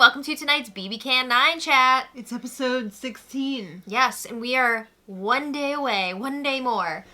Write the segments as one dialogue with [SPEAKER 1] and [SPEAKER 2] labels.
[SPEAKER 1] welcome to tonight's bbcan 9 chat.
[SPEAKER 2] It's episode 16.
[SPEAKER 1] Yes, and we are one day more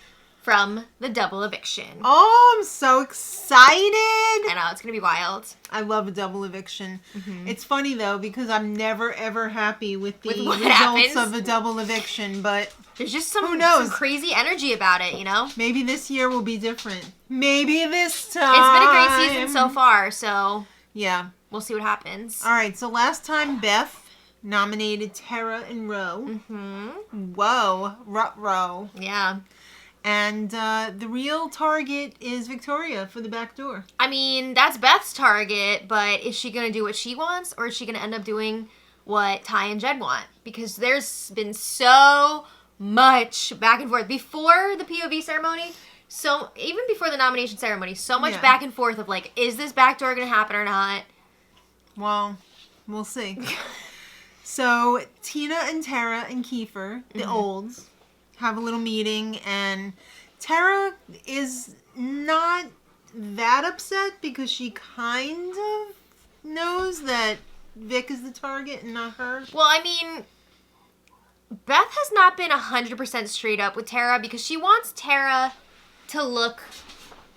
[SPEAKER 1] from the double eviction.
[SPEAKER 2] Oh, I'm so excited.
[SPEAKER 1] I know, it's going to be wild.
[SPEAKER 2] I love a double eviction.
[SPEAKER 1] Mm-hmm.
[SPEAKER 2] It's funny, though, because I'm never, ever happy with the
[SPEAKER 1] what
[SPEAKER 2] results
[SPEAKER 1] happens.
[SPEAKER 2] of a double eviction, but
[SPEAKER 1] there's just some,
[SPEAKER 2] who knows?
[SPEAKER 1] some crazy energy about it, you know?
[SPEAKER 2] Maybe this year will be different. Maybe this time.
[SPEAKER 1] It's been a great season so far, so
[SPEAKER 2] yeah.
[SPEAKER 1] We'll see what happens.
[SPEAKER 2] All right, so last time Beth nominated Tara and Ro.
[SPEAKER 1] Mm-hmm.
[SPEAKER 2] Whoa, Rut-Row.
[SPEAKER 1] Yeah.
[SPEAKER 2] And the real target is Victoria for the back door.
[SPEAKER 1] I mean, that's Beth's target, but is she going to do what she wants, or is she going to end up doing what Ty and Jed want? Because there's been so much back and forth. Before the POV ceremony, so even before the nomination ceremony, so much back and forth of like, is this back door going to happen or not?
[SPEAKER 2] Well, we'll see. So, Tina and Tara and Kiefer, the olds, have a little meeting, and Tara is not that upset because she kind of knows that Vic is the target and not her.
[SPEAKER 1] Well, I mean, Beth has not been 100% straight up with Tara because she wants Tara to look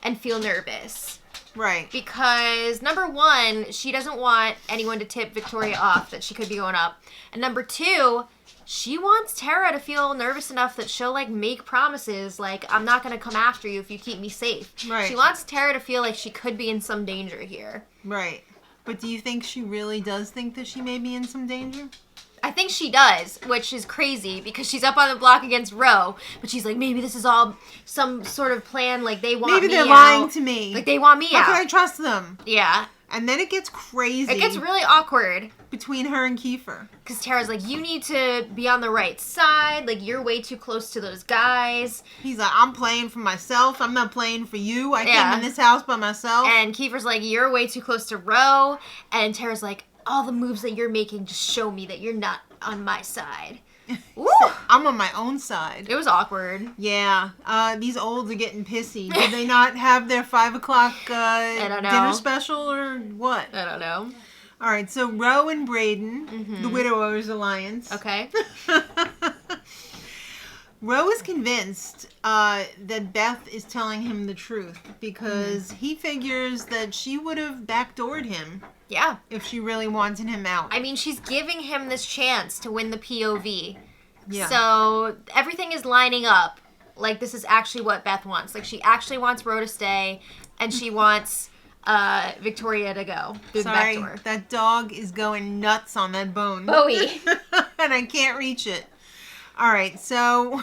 [SPEAKER 1] and feel nervous.
[SPEAKER 2] Right.
[SPEAKER 1] Because, number one, she doesn't want anyone to tip Victoria off that she could be going up. And number two, she wants Tara to feel nervous enough that she'll, like, make promises, like, I'm not going to come after you if you keep me safe.
[SPEAKER 2] Right.
[SPEAKER 1] She wants Tara to feel like she could be in some danger here.
[SPEAKER 2] Right. But do you think she really does think that she may be in some danger?
[SPEAKER 1] I think she does, which is crazy because she's up on the block against Ro, but she's like, maybe this is all some sort of plan, like they want me out.
[SPEAKER 2] Maybe they're lying to me.
[SPEAKER 1] Like they want me out.
[SPEAKER 2] How can I trust them?
[SPEAKER 1] Yeah.
[SPEAKER 2] And then it gets crazy.
[SPEAKER 1] It gets really awkward.
[SPEAKER 2] Between her and Kiefer.
[SPEAKER 1] Because Tara's like, you need to be on the right side. Like, you're way too close to those guys.
[SPEAKER 2] He's like, I'm playing for myself. I'm not playing for you. I came in this house by myself.
[SPEAKER 1] And Kiefer's like, you're way too close to Ro. And Tara's like, all the moves that you're making just show me that you're not on my side. Woo!
[SPEAKER 2] I'm on my own side.
[SPEAKER 1] It was awkward.
[SPEAKER 2] Yeah. These olds are getting pissy. Did they not have their 5 o'clock
[SPEAKER 1] I don't know.
[SPEAKER 2] dinner special or what?
[SPEAKER 1] I don't know.
[SPEAKER 2] All right, so Ro and Braden, the Widowers Alliance.
[SPEAKER 1] Okay.
[SPEAKER 2] Ro is convinced that Beth is telling him the truth because he figures that she would have backdoored him.
[SPEAKER 1] Yeah.
[SPEAKER 2] If she really wanted him out.
[SPEAKER 1] I mean, she's giving him this chance to win the POV.
[SPEAKER 2] Yeah.
[SPEAKER 1] So everything is lining up. Like, this is actually what Beth wants. Like, she actually wants Ro to stay, and she wants Victoria to go through the back door.
[SPEAKER 2] That dog is going nuts on that bone.
[SPEAKER 1] Bowie.
[SPEAKER 2] And I can't reach it. All right, so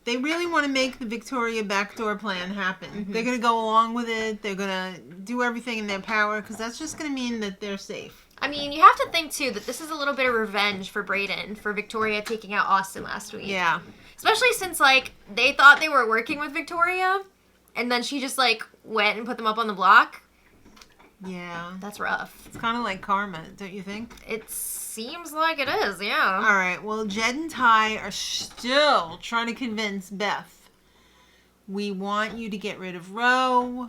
[SPEAKER 2] they really want to make the Victoria backdoor plan happen. They're going to go along with it. They're going to do everything in their power because that's just going to mean that they're safe.
[SPEAKER 1] I mean, you have to think, too, that this is a little bit of revenge for Braden for Victoria taking out Austin last week.
[SPEAKER 2] Yeah.
[SPEAKER 1] Especially since, like, they thought they were working with Victoria, and then she just, like, went and put them up on the block.
[SPEAKER 2] Yeah.
[SPEAKER 1] That's rough.
[SPEAKER 2] It's kind of like karma, don't you think?
[SPEAKER 1] It seems like it is, yeah.
[SPEAKER 2] All right. Well, Jed and Ty are still trying to convince Beth. We want you to get rid of Ro.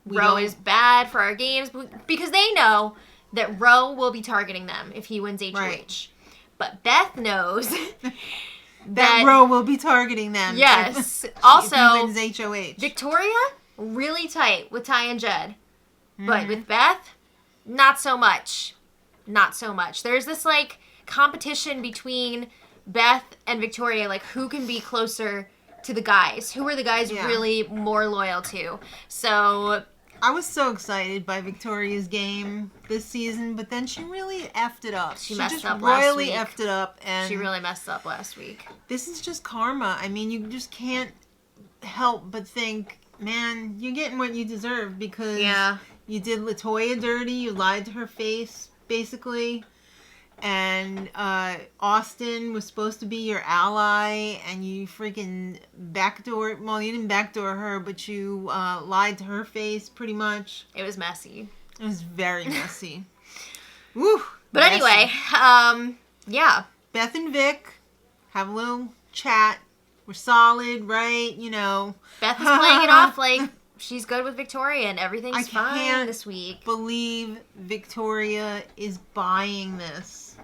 [SPEAKER 1] Ro is bad for our games because they know that Ro will be targeting them if he wins HOH. Right. But Beth knows
[SPEAKER 2] that Ro will be targeting them.
[SPEAKER 1] Yes.
[SPEAKER 2] Also, if he wins HOH.
[SPEAKER 1] Victoria, really tight with Ty and Jed. But with Beth, not so much. Not so much. There's this, like, competition between Beth and Victoria, like, who can be closer to the guys? Who are the guys really more loyal to? So
[SPEAKER 2] I was so excited by Victoria's game this season, but then she really effed it up.
[SPEAKER 1] She messed
[SPEAKER 2] just
[SPEAKER 1] up last
[SPEAKER 2] royally
[SPEAKER 1] week.
[SPEAKER 2] Effed it up. And
[SPEAKER 1] she really messed up last week.
[SPEAKER 2] This is just karma. I mean, you just can't help but think, man, you're getting what you deserve because you did LaToya dirty. You lied to her face, basically. And Austin was supposed to be your ally, and you freaking backdoor. Well, you didn't backdoor her, but you lied to her face, pretty much.
[SPEAKER 1] It was messy.
[SPEAKER 2] It was very messy. Woo!
[SPEAKER 1] But
[SPEAKER 2] messy.
[SPEAKER 1] Anyway, yeah.
[SPEAKER 2] Beth and Vic have a little chat. We're solid, right? You know.
[SPEAKER 1] Beth is playing it off like she's good with Victoria and everything's fine this week.
[SPEAKER 2] I believe Victoria is buying this.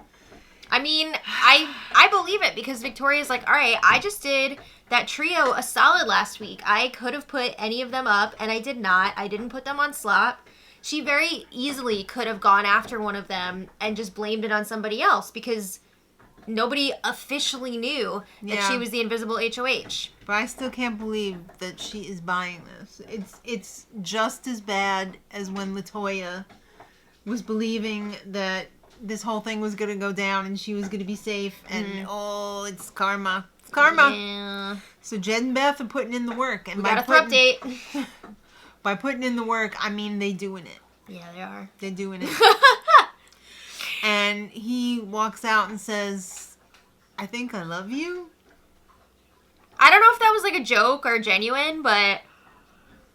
[SPEAKER 1] I mean, I believe it because Victoria's like, all right, I just did that trio a solid last week. I could have put any of them up, and I did not. I didn't put them on slop. She very easily could have gone after one of them and just blamed it on somebody else because nobody officially knew that she was the invisible HOH.
[SPEAKER 2] But I still can't believe that she is buying this. It's just as bad as when LaToya was believing that this whole thing was going to go down and she was going to be safe. And, it's karma. It's karma.
[SPEAKER 1] Yeah.
[SPEAKER 2] So Jed and Beth are putting in the work. And
[SPEAKER 1] we got a throw update.
[SPEAKER 2] By putting in the work, I mean they doing it.
[SPEAKER 1] Yeah, they are.
[SPEAKER 2] They're doing it. And he walks out and says, I think I love you.
[SPEAKER 1] I don't know if that was like a joke or genuine, but...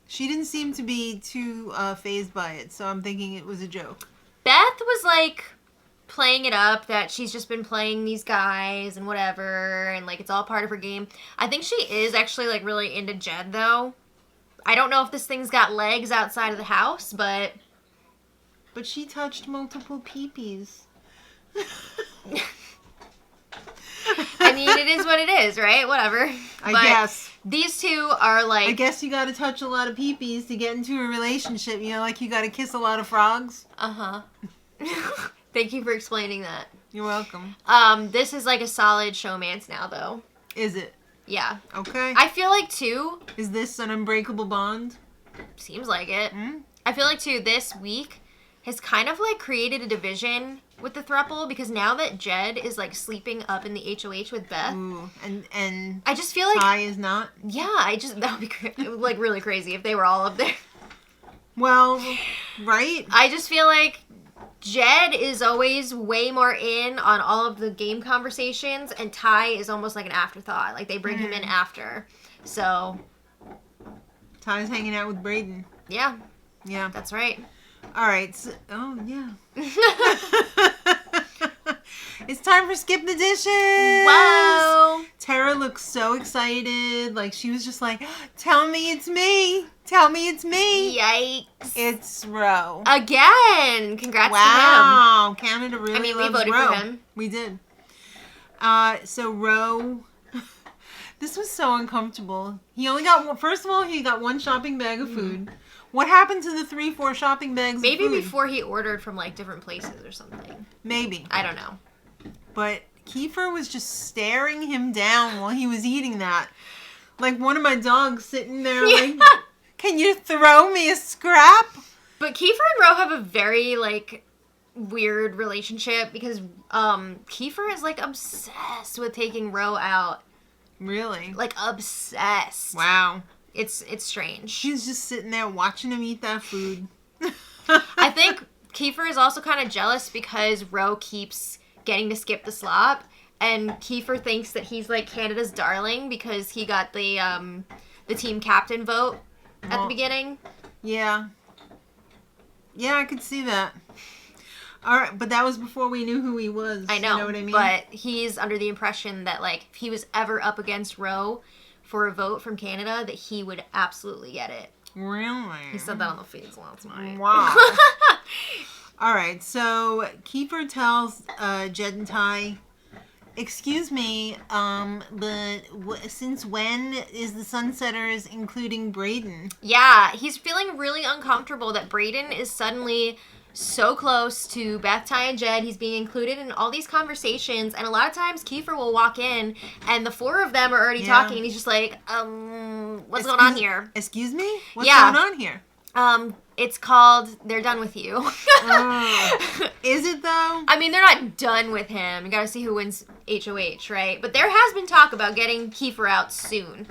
[SPEAKER 2] She didn't seem to be too fazed by it, so I'm thinking it was a joke.
[SPEAKER 1] Beth was like playing it up that she's just been playing these guys and whatever, and like it's all part of her game. I think she is actually like really into Jed though. I don't know if this thing's got legs outside of the house, but...
[SPEAKER 2] But she touched multiple peepees.
[SPEAKER 1] I mean, it is what it is, right? Whatever.
[SPEAKER 2] I guess.
[SPEAKER 1] These two are like...
[SPEAKER 2] I guess you gotta touch a lot of peepees to get into a relationship. You know, like you gotta kiss a lot of frogs.
[SPEAKER 1] Uh-huh. Thank you for explaining that.
[SPEAKER 2] You're welcome.
[SPEAKER 1] This is like a solid showmance now, though.
[SPEAKER 2] Is it?
[SPEAKER 1] Yeah.
[SPEAKER 2] Okay.
[SPEAKER 1] I feel like, too...
[SPEAKER 2] Is this an unbreakable bond?
[SPEAKER 1] Seems like it.
[SPEAKER 2] Mm?
[SPEAKER 1] I feel like, too, this week has kind of, like, created a division with the throuple, because now that Jed is, like, sleeping up in the HOH with Beth...
[SPEAKER 2] Ooh, and
[SPEAKER 1] I just feel like...
[SPEAKER 2] Ty is not?
[SPEAKER 1] Yeah, that would be, like, really crazy if they were all up there.
[SPEAKER 2] Well, right?
[SPEAKER 1] I just feel like Jed is always way more in on all of the game conversations, and Ty is almost like an afterthought. Like, they bring him in after. So...
[SPEAKER 2] Ty's hanging out with Brayden.
[SPEAKER 1] Yeah.
[SPEAKER 2] Yeah.
[SPEAKER 1] That's right.
[SPEAKER 2] All right. So, oh, yeah. It's time for Skip the Dishes.
[SPEAKER 1] Wow.
[SPEAKER 2] Tara looks so excited. Like, she was just like, tell me it's me. Tell me it's me.
[SPEAKER 1] Yikes.
[SPEAKER 2] It's Ro.
[SPEAKER 1] Again. Congrats to him.
[SPEAKER 2] Wow. Canada really
[SPEAKER 1] we
[SPEAKER 2] loves
[SPEAKER 1] voted
[SPEAKER 2] Ro.
[SPEAKER 1] for him.
[SPEAKER 2] We did. So Ro... This was so uncomfortable. He only got... First of all, he got one shopping bag of food. What happened to the 3-4 shopping bags
[SPEAKER 1] Maybe
[SPEAKER 2] of food?
[SPEAKER 1] before he ordered from, like, different places or something.
[SPEAKER 2] Maybe.
[SPEAKER 1] I don't know.
[SPEAKER 2] But Kiefer was just staring him down while he was eating that. Like one of my dogs sitting there like, can you throw me a scrap?
[SPEAKER 1] But Kiefer and Ro have a very, like, weird relationship because Kiefer is, like, obsessed with taking Ro out.
[SPEAKER 2] Really?
[SPEAKER 1] Like, obsessed.
[SPEAKER 2] Wow.
[SPEAKER 1] It's strange.
[SPEAKER 2] She's just sitting there watching him eat that food.
[SPEAKER 1] I think Kiefer is also kind of jealous because Ro keeps getting to skip the slop, and Kiefer thinks that he's like Canada's darling because he got the team captain vote at the beginning.
[SPEAKER 2] Yeah. Yeah, I could see that. All right, but that was before we knew who he was.
[SPEAKER 1] I know,
[SPEAKER 2] you know what I mean?
[SPEAKER 1] But he's under the impression that like if he was ever up against Ro for a vote from Canada, that he would absolutely get it.
[SPEAKER 2] Really?
[SPEAKER 1] He said that on the feeds last night.
[SPEAKER 2] Wow. All right, so Kiefer tells Jed and Ty, excuse me, but since when is the Sunsetters including Brayden?
[SPEAKER 1] Yeah, he's feeling really uncomfortable that Brayden is suddenly so close to Beth, Ty, and Jed. He's being included in all these conversations, and a lot of times Kiefer will walk in, and the four of them are already talking, and he's just like, what's going on here?
[SPEAKER 2] Excuse me? What's going on here?
[SPEAKER 1] It's called They're Done With You.
[SPEAKER 2] Is it, though?
[SPEAKER 1] I mean, they're not done with him. You gotta see who wins HOH, right? But there has been talk about getting Kiefer out soon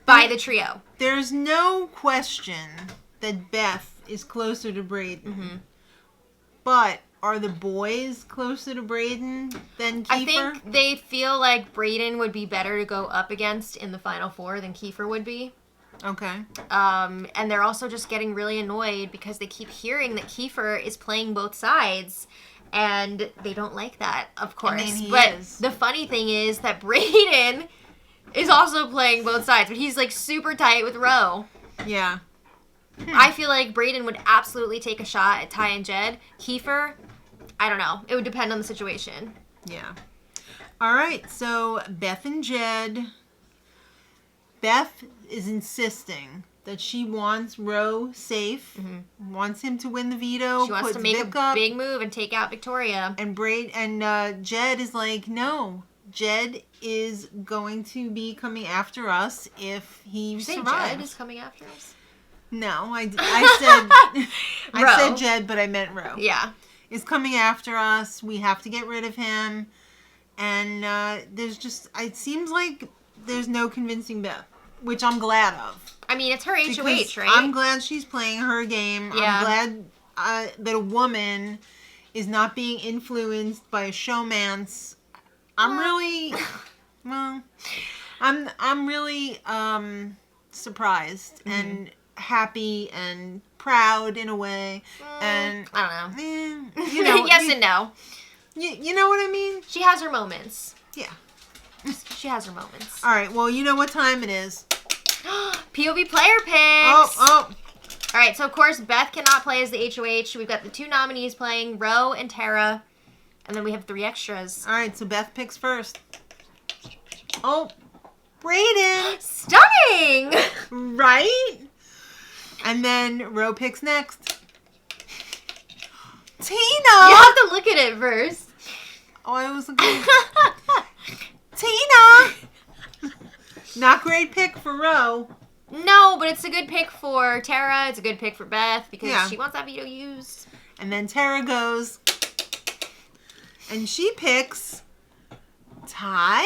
[SPEAKER 1] by the trio.
[SPEAKER 2] There's no question that Beth is closer to Brayden. Mm-hmm. But are the boys closer to Brayden than Kiefer?
[SPEAKER 1] I think they feel like Brayden would be better to go up against in the Final Four than Kiefer would be.
[SPEAKER 2] Okay.
[SPEAKER 1] And they're also just getting really annoyed because they keep hearing that Kiefer is playing both sides, and they don't like that, of course.
[SPEAKER 2] I mean, he is.
[SPEAKER 1] The funny thing is that Brayden is also playing both sides, but he's like super tight with Ro.
[SPEAKER 2] Yeah.
[SPEAKER 1] I feel like Brayden would absolutely take a shot at Ty and Jed. Kiefer, I don't know. It would depend on the situation.
[SPEAKER 2] Yeah. All right, so Beth and Jed. Beth is insisting that she wants Roe safe, wants him to win the veto.
[SPEAKER 1] She wants to make a big move and take out Victoria.
[SPEAKER 2] And Jed is like, no. Jed is going to be coming after us if he survives.
[SPEAKER 1] Jed is coming after us?
[SPEAKER 2] No, I said I said Jed, but I meant Roe.
[SPEAKER 1] Yeah.
[SPEAKER 2] Is coming after us. We have to get rid of him. And it seems like there's no convincing Beth, which I'm glad of.
[SPEAKER 1] I mean, it's her HOH, right?
[SPEAKER 2] I'm glad she's playing her game. Yeah. I'm glad that a woman is not being influenced by a showmance. I'm really surprised and happy and proud in a way. And
[SPEAKER 1] I don't know. Yes and no.
[SPEAKER 2] You know what I mean?
[SPEAKER 1] She has her moments.
[SPEAKER 2] Yeah.
[SPEAKER 1] She has her moments.
[SPEAKER 2] All right. Well, you know what time it is.
[SPEAKER 1] POV player picks. All right. So, of course, Beth cannot play as the HOH. We've got the 2 nominees playing, Roe and Tara. And then we have 3 extras.
[SPEAKER 2] All right. So, Beth picks first. Oh, Brayden.
[SPEAKER 1] Stunning.
[SPEAKER 2] Right? And then Roe picks next. Tina.
[SPEAKER 1] You have to look at it first.
[SPEAKER 2] Oh, I was looking. Tina. Not great pick for Roe.
[SPEAKER 1] No, but it's a good pick for Tara. It's a good pick for Beth because she wants that veto used.
[SPEAKER 2] And then Tara goes. And she picks Ty.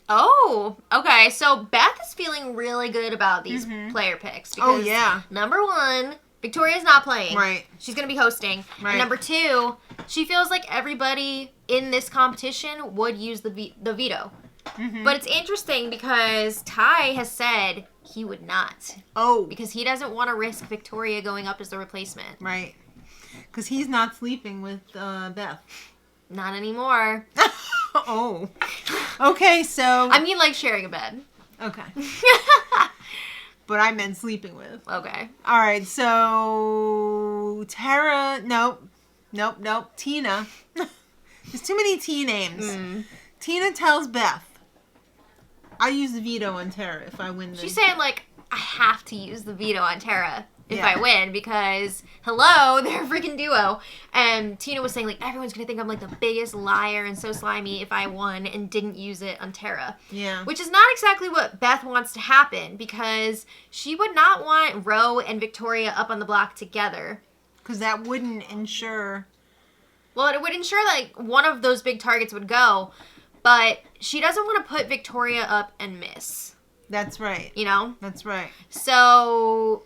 [SPEAKER 1] Oh, okay. So Beth is feeling really good about these player picks. Because number 1, Victoria's not playing.
[SPEAKER 2] Right.
[SPEAKER 1] She's going to be hosting.
[SPEAKER 2] Right.
[SPEAKER 1] And number 2, she feels like everybody in this competition would use the veto. But it's interesting because Ty has said he would not.
[SPEAKER 2] Oh.
[SPEAKER 1] Because he doesn't want to risk Victoria going up as the replacement.
[SPEAKER 2] Right. Because he's not sleeping with Beth.
[SPEAKER 1] Not anymore.
[SPEAKER 2] Oh. Okay, so...
[SPEAKER 1] I mean, like sharing a bed.
[SPEAKER 2] Okay. But I meant sleeping with.
[SPEAKER 1] Okay.
[SPEAKER 2] All right, so... Tara... Nope. Tina. There's too many T names. Tina tells Beth, I'll use the veto on Tara if I win this.
[SPEAKER 1] She's saying, like, I have to use the veto on Tara if I win because, hello, they're a freaking duo. And Tina was saying, like, everyone's going to think I'm, like, the biggest liar and so slimy if I won and didn't use it on Tara.
[SPEAKER 2] Yeah.
[SPEAKER 1] Which is not exactly what Beth wants to happen because she would not want Roe and Victoria up on the block together.
[SPEAKER 2] Because that wouldn't ensure...
[SPEAKER 1] Well, it would ensure, like, one of those big targets would go, but she doesn't want to put Victoria up and miss.
[SPEAKER 2] That's right.
[SPEAKER 1] You know?
[SPEAKER 2] That's right.
[SPEAKER 1] So...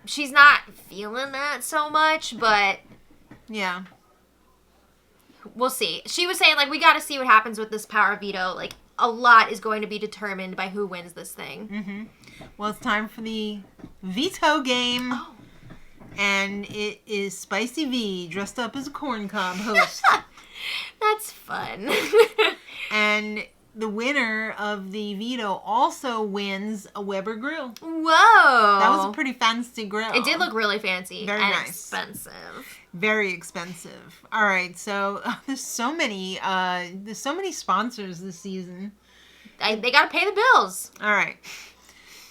[SPEAKER 1] she's not feeling that so much, but...
[SPEAKER 2] yeah.
[SPEAKER 1] We'll see. She was saying, like, we got to see what happens with this power veto. Like, a lot is going to be determined by who wins this thing.
[SPEAKER 2] Well, it's time for the veto game. Oh. And it is Spicy V, dressed up as a corn cob host.
[SPEAKER 1] That's fun.
[SPEAKER 2] And... the winner of the veto also wins a Weber grill.
[SPEAKER 1] Whoa.
[SPEAKER 2] That was a pretty fancy grill.
[SPEAKER 1] It did look really fancy.
[SPEAKER 2] Very nice.
[SPEAKER 1] Expensive.
[SPEAKER 2] Very expensive. All right, so there's so many sponsors this season.
[SPEAKER 1] They got to pay the bills.
[SPEAKER 2] All right.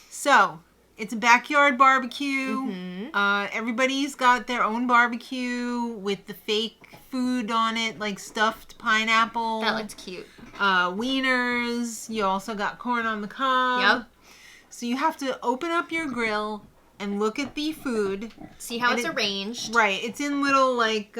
[SPEAKER 2] So, it's a backyard barbecue. Everybody's got their own barbecue with the fake food on it, like stuffed pineapple.
[SPEAKER 1] That looks cute.
[SPEAKER 2] Wieners. You also got corn on the cob.
[SPEAKER 1] Yep.
[SPEAKER 2] So you have to open up your grill and look at the food.
[SPEAKER 1] See how it's arranged.
[SPEAKER 2] Right. It's in little, like,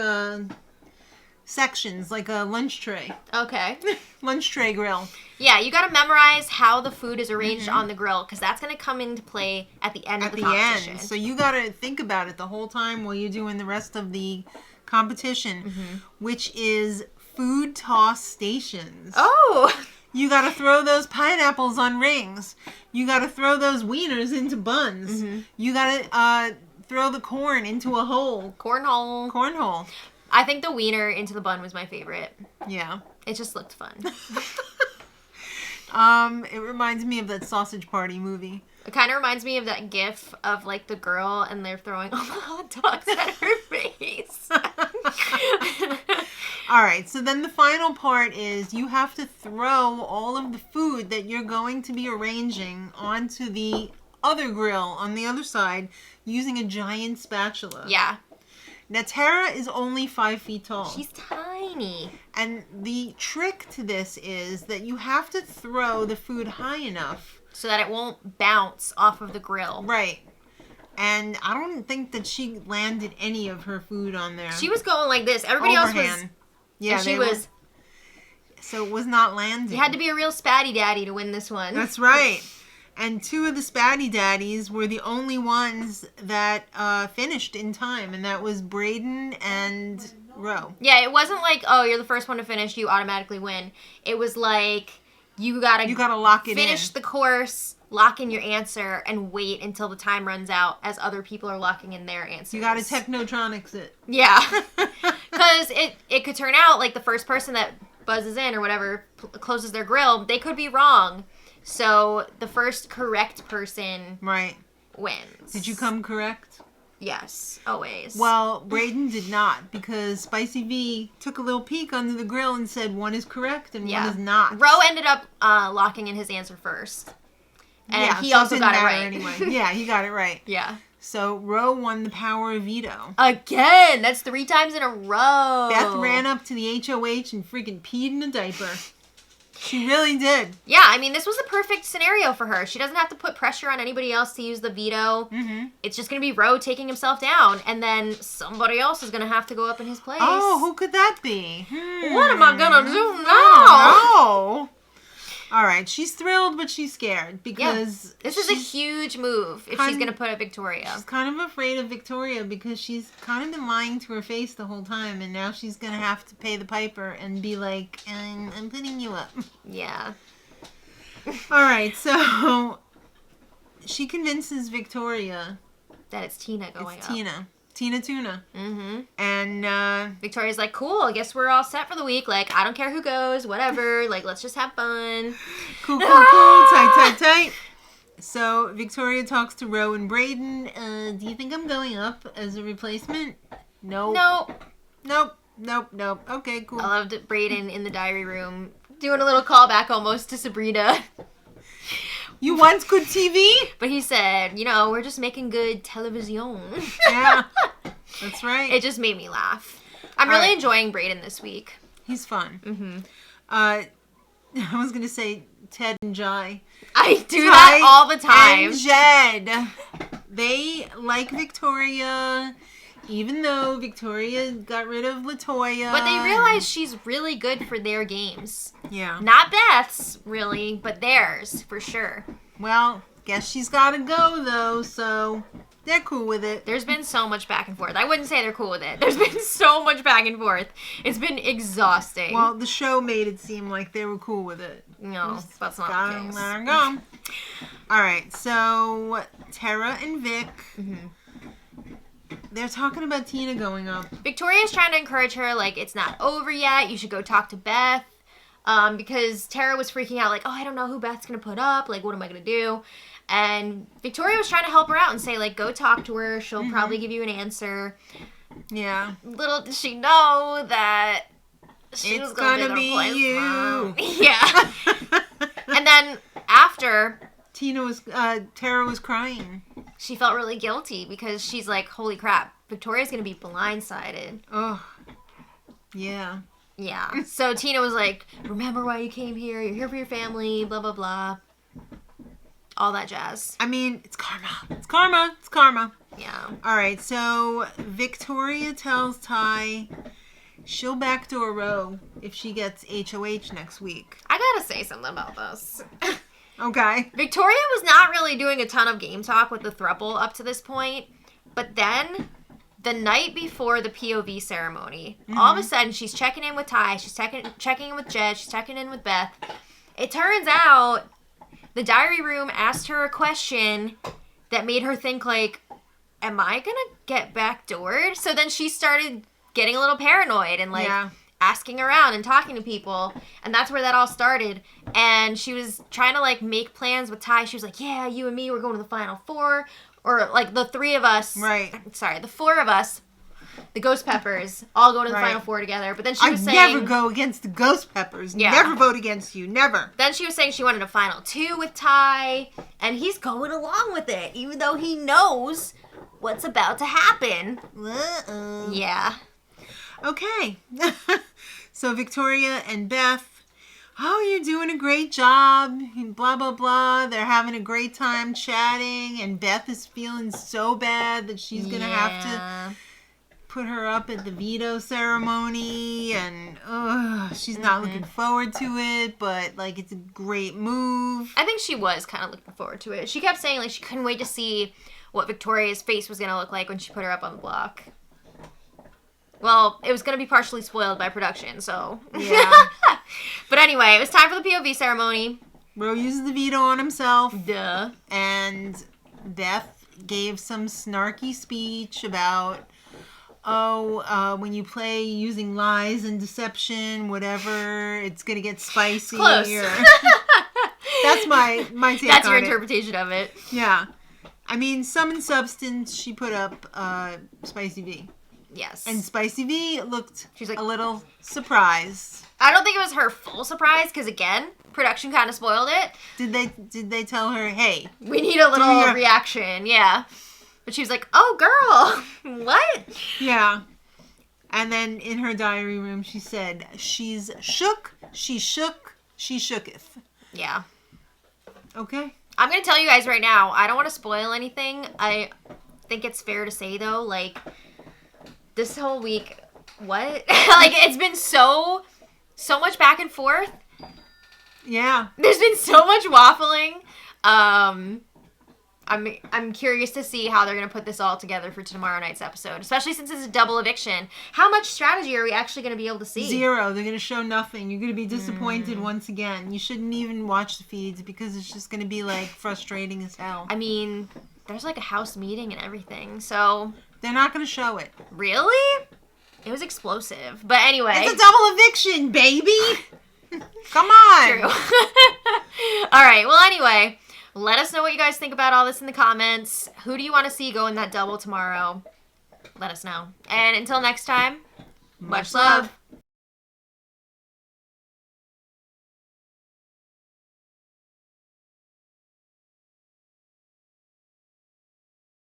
[SPEAKER 2] sections, like a lunch tray.
[SPEAKER 1] Okay.
[SPEAKER 2] Lunch tray grill.
[SPEAKER 1] Yeah, you got to memorize how the food is arranged on the grill because that's going to come into play at the end of the competition.
[SPEAKER 2] End. So you got to think about it the whole time while you're doing the rest of the competition, which is food toss stations.
[SPEAKER 1] Oh!
[SPEAKER 2] You got to throw those pineapples on rings. You got to throw those wieners into buns. You got to throw the corn into a hole. Cornhole.
[SPEAKER 1] I think the wiener into the bun was my favorite.
[SPEAKER 2] Yeah.
[SPEAKER 1] It just looked fun.
[SPEAKER 2] It reminds me of that Sausage Party movie.
[SPEAKER 1] It kind of reminds me of that gif of, like, the girl and they're throwing all the hot dogs at her face.
[SPEAKER 2] All right, so then the final part is you have to throw all of the food that you're going to be arranging onto the other grill on the other side using a giant spatula.
[SPEAKER 1] Yeah.
[SPEAKER 2] Now, Tara is only 5 feet tall.
[SPEAKER 1] She's tiny.
[SPEAKER 2] And the trick to this is that you have to throw the food high enough
[SPEAKER 1] so that it won't bounce off of the grill.
[SPEAKER 2] Right. And I don't think that she landed any of her food on there.
[SPEAKER 1] She was going like this. Everybody
[SPEAKER 2] Overhand.
[SPEAKER 1] else was...
[SPEAKER 2] Yeah,
[SPEAKER 1] she was...
[SPEAKER 2] So it was not landing.
[SPEAKER 1] You had to be a real spatty daddy to win this one.
[SPEAKER 2] That's right. And 2 of the spatty daddies were the only ones that finished in time. And that was Braden and Ro.
[SPEAKER 1] Yeah, it wasn't like, oh, you're the first one to finish, you automatically win. It was like... You gotta
[SPEAKER 2] lock it
[SPEAKER 1] finish the course, lock in your answer, and wait until the time runs out as other people are locking in their answers.
[SPEAKER 2] You gotta technotronics it.
[SPEAKER 1] Yeah. Because it could turn out like the first person that buzzes in or whatever closes their grill, they could be wrong. So the first correct person wins.
[SPEAKER 2] Did you come correct?
[SPEAKER 1] Yes, always.
[SPEAKER 2] Well, Braden did not, because Spicy V took a little peek under the grill and said one is correct and one is not.
[SPEAKER 1] Ro ended up locking in his answer first. And he also got it right.
[SPEAKER 2] Anyway. Yeah, he got it right.
[SPEAKER 1] Yeah.
[SPEAKER 2] So Ro won the power of veto.
[SPEAKER 1] Again! That's 3 times in a row.
[SPEAKER 2] Beth ran up to the HOH and freaking peed in a diaper. She really did.
[SPEAKER 1] Yeah, I mean, this was the perfect scenario for her. She doesn't have to put pressure on anybody else to use the veto.
[SPEAKER 2] Mm-hmm.
[SPEAKER 1] It's just going to be Ro taking himself down, and then somebody else is going to have to go up in his place.
[SPEAKER 2] Oh, who could that be?
[SPEAKER 1] What am I going to do now?
[SPEAKER 2] Oh, no. All right, she's thrilled, but she's scared because
[SPEAKER 1] this is a huge move if she's going to put up Victoria.
[SPEAKER 2] She's kind of afraid of Victoria because she's kind of been lying to her face the whole time, and now she's going to have to pay the piper and be like, I'm putting you up.
[SPEAKER 1] Yeah.
[SPEAKER 2] All right, so she convinces Victoria
[SPEAKER 1] that it's Tina going up.
[SPEAKER 2] Tina Tuna.
[SPEAKER 1] Mm-hmm.
[SPEAKER 2] And
[SPEAKER 1] Victoria's like, cool, I guess we're all set for the week. Like, I don't care who goes, whatever. Like, let's just have fun.
[SPEAKER 2] Cool, tight. So Victoria talks to Ro and Braden. Do you think I'm going up as a replacement? Nope. Okay, cool.
[SPEAKER 1] I loved Braden in the diary room doing a little callback almost to Sabrina.
[SPEAKER 2] You want good TV?
[SPEAKER 1] But he said, we're just making good television.
[SPEAKER 2] Yeah, that's right.
[SPEAKER 1] It just made me laugh. I'm really enjoying Braden this week.
[SPEAKER 2] He's fun.
[SPEAKER 1] Mm-hmm.
[SPEAKER 2] I was going to say Ted and Jai.
[SPEAKER 1] I do that all the time.
[SPEAKER 2] And Jed. They like Victoria, even though Victoria got rid of LaToya.
[SPEAKER 1] But they realize she's really good for their games.
[SPEAKER 2] Yeah.
[SPEAKER 1] Not Beth's, really, but theirs, for sure.
[SPEAKER 2] Well, guess she's got to go, though, so they're cool with it.
[SPEAKER 1] There's been so much back and forth. I wouldn't say they're cool with it. There's been so much back and forth. It's been exhausting.
[SPEAKER 2] Well, the show made it seem like they were cool with it.
[SPEAKER 1] No, that's not the case.
[SPEAKER 2] Let her go. All right, so Tara and Vic...
[SPEAKER 1] Mm-hmm.
[SPEAKER 2] They're talking about Tina going up.
[SPEAKER 1] Victoria's trying to encourage her, like, it's not over yet. You should go talk to Beth. Because Tara was freaking out, like, oh, I don't know who Beth's going to put up. Like, what am I going to do? And Victoria was trying to help her out and say, like, go talk to her. She'll probably give you an answer.
[SPEAKER 2] Yeah.
[SPEAKER 1] Little did she know that she was going to be you. Mom. Yeah. And then after...
[SPEAKER 2] Tara was crying.
[SPEAKER 1] She felt really guilty because she's like, holy crap, Victoria's going to be blindsided.
[SPEAKER 2] Oh, yeah.
[SPEAKER 1] Yeah. So Tina was like, remember why you came here. You're here for your family, blah, blah, blah. All that jazz.
[SPEAKER 2] I mean, it's karma.
[SPEAKER 1] Yeah.
[SPEAKER 2] All right, so Victoria tells Ty she'll backdoor Ro if she gets HOH next week.
[SPEAKER 1] I gotta say something about this.
[SPEAKER 2] Okay.
[SPEAKER 1] Victoria was not really doing a ton of game talk with the throuple up to this point, but then the night before the POV ceremony, all of a sudden she's checking in with Ty, she's checking in with Jed, she's checking in with Beth. It turns out the diary room asked her a question that made her think, like, am I gonna get backdoored? So then she started getting a little paranoid and, like, asking around and talking to people, and that's where that all started. And she was trying to like make plans with Ty. She was like, yeah, you and me, we're going to the Final Four, or like the three of us, the four of us, the Ghost Peppers, all going to the Final Four together. But then she was saying,
[SPEAKER 2] I never go against the Ghost Peppers. Yeah. Never vote against you. Never.
[SPEAKER 1] Then she was saying she wanted a Final Two with Ty, and he's going along with it, even though he knows what's about to happen. Yeah.
[SPEAKER 2] Okay. So Victoria and Beth, you're doing a great job, blah, blah, blah. They're having a great time chatting, and Beth is feeling so bad that she's going to have to put her up at the veto ceremony, and she's not looking forward to it, but like it's a great move.
[SPEAKER 1] I think she was kind of looking forward to it. She kept saying like she couldn't wait to see what Victoria's face was going to look like when she put her up on the block. Well, it was going to be partially spoiled by production, so.
[SPEAKER 2] Yeah.
[SPEAKER 1] But anyway, it was time for the POV ceremony.
[SPEAKER 2] Ro uses the veto on himself.
[SPEAKER 1] Duh.
[SPEAKER 2] And Beth gave some snarky speech about, when you play using lies and deception, whatever, it's going to get spicy.
[SPEAKER 1] Close.
[SPEAKER 2] That's my take
[SPEAKER 1] That's
[SPEAKER 2] on
[SPEAKER 1] your
[SPEAKER 2] it.
[SPEAKER 1] interpretation of it.
[SPEAKER 2] Yeah. I mean, Sum and Substance, she put up Spicy V.
[SPEAKER 1] Yes.
[SPEAKER 2] And Spicy V looked
[SPEAKER 1] She's like,
[SPEAKER 2] a little surprised.
[SPEAKER 1] I don't think it was her full surprise, because again, production kind of spoiled it.
[SPEAKER 2] Did they tell her, hey,
[SPEAKER 1] we need a little reaction? Yeah. But she was like, oh, girl, what?
[SPEAKER 2] Yeah. And then in her diary room, she said, she's shook, she shook, she shooketh.
[SPEAKER 1] Yeah.
[SPEAKER 2] Okay.
[SPEAKER 1] I'm going to tell you guys right now, I don't want to spoil anything. I think it's fair to say, though, like, this whole week, what? Like, it's been so much back and forth.
[SPEAKER 2] Yeah.
[SPEAKER 1] There's been so much waffling. I'm curious to see how they're going to put this all together for tomorrow night's episode, especially since it's a double eviction. How much strategy are we actually going to be able to see?
[SPEAKER 2] Zero. They're going to show nothing. You're going to be disappointed once again. You shouldn't even watch the feeds because it's just going to be, like, frustrating as hell.
[SPEAKER 1] I mean, there's, like, a house meeting and everything, so...
[SPEAKER 2] They're not going to show it.
[SPEAKER 1] Really? It was explosive. But anyway...
[SPEAKER 2] It's a double eviction, baby! Come on!
[SPEAKER 1] True. All right, well, anyway... Let us know what you guys think about all this in the comments. Who do you want to see go in that double tomorrow? Let us know. And until next time, much love.